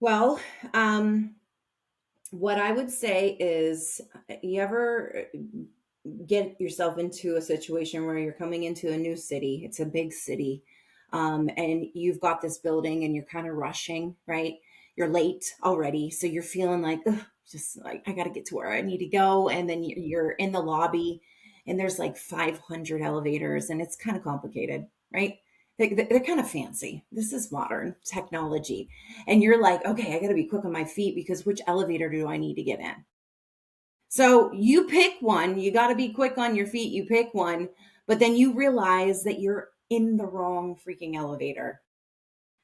Well, um, what I would say is, you ever get yourself into a situation where you're coming into a new city? It's a big city, and you've got this building and you're kind of rushing, right? You're late already. So you're feeling like, "Ugh, just like, I got to get to where I need to go." And then you're in the lobby and there's like 500 elevators and it's kind of complicated, right? They're kind of fancy. This is modern technology. And you're like, okay, I got to be quick on my feet because which elevator do I need to get in? So you pick one, you got to be quick on your feet. You pick one, but then you realize that you're in the wrong freaking elevator.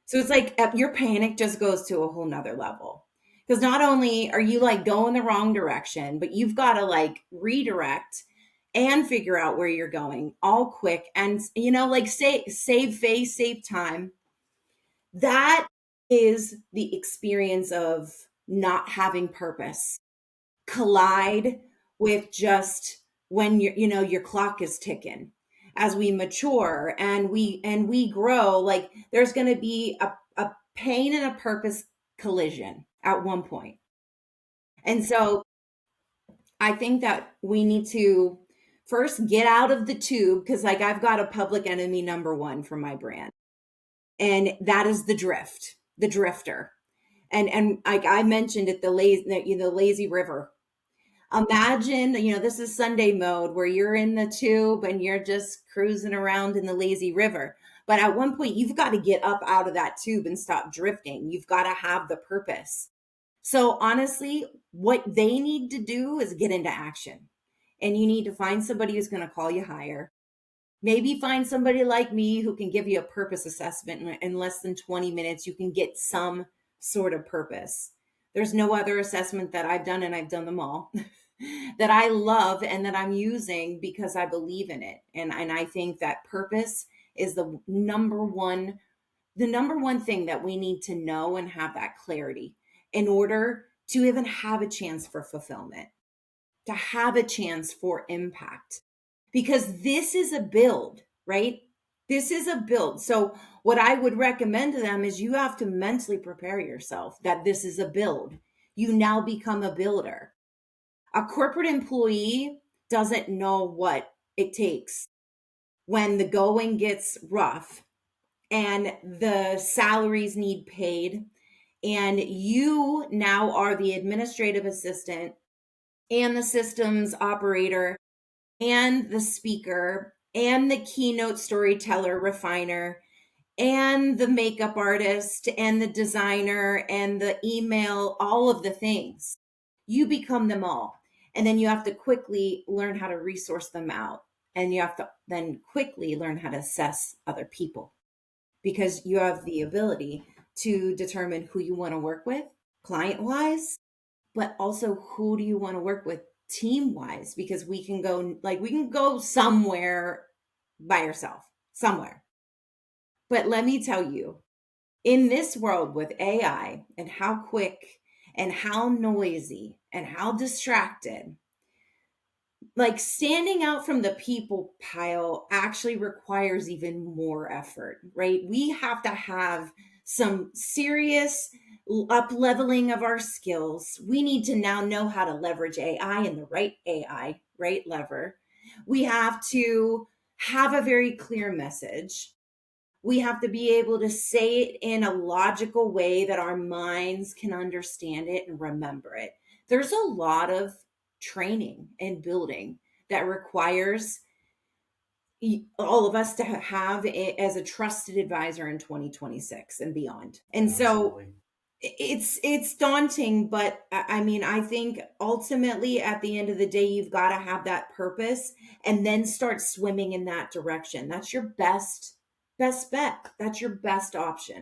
So it's like your panic just goes to a whole nother level. Because not only are you like going the wrong direction, but you've got to like redirect and figure out where you're going all quick and, like save face, save time. That is the experience of not having purpose collide with just when your clock is ticking. As we mature and we grow, like there's going to be a pain and a purpose collision at one point. And so I think that we need to first get out of the tube, because like I've got a public enemy number one for my brand, and that is the drifter. And like I mentioned it, the lazy river. Imagine, this is Sunday mode where you're in the tube and you're just cruising around in the lazy river. But at one point, you've got to get up out of that tube and stop drifting. You've got to have the purpose. So, honestly, what they need to do is get into action. And you need to find somebody who's going to call you higher. Maybe find somebody like me who can give you a purpose assessment in less than 20 minutes. You can get some sort of purpose. There's no other assessment that I've done, and I've done them all, that I love and that I'm using because I believe in it. And I think that purpose is the number one thing that we need to know and have that clarity in order to even have a chance for fulfillment, to have a chance for impact, because this is a build, right? This is a build. So, what I would recommend to them is you have to mentally prepare yourself that this is a build. You now become a builder. A corporate employee doesn't know what it takes when the going gets rough and the salaries need paid, and you now are the administrative assistant and the systems operator and the speaker and the keynote storyteller refiner and the makeup artist and the designer and the email, all of the things. You become them all. And then you have to quickly learn how to resource them out. And you have to then quickly learn how to assess other people, because you have the ability to determine who you want to work with client wise, but also who do you want to work with team wise, because we can go somewhere by yourself, somewhere. But let me tell you, in this world with AI and how quick and how noisy and how distracted, like standing out from the people pile actually requires even more effort, right? We have to have some serious up leveling of our skills. We need to now know how to leverage AI and the right AI, right lever. We have to have a very clear message. We have to be able to say it in a logical way that our minds can understand it and remember it. There's a lot of training and building that requires all of us to have it as a trusted advisor in 2026 and beyond. And so Absolutely. it's daunting, but I mean, I think ultimately at the end of the day, you've got to have that purpose and then start swimming in that direction. That's your best bet. That's your best option.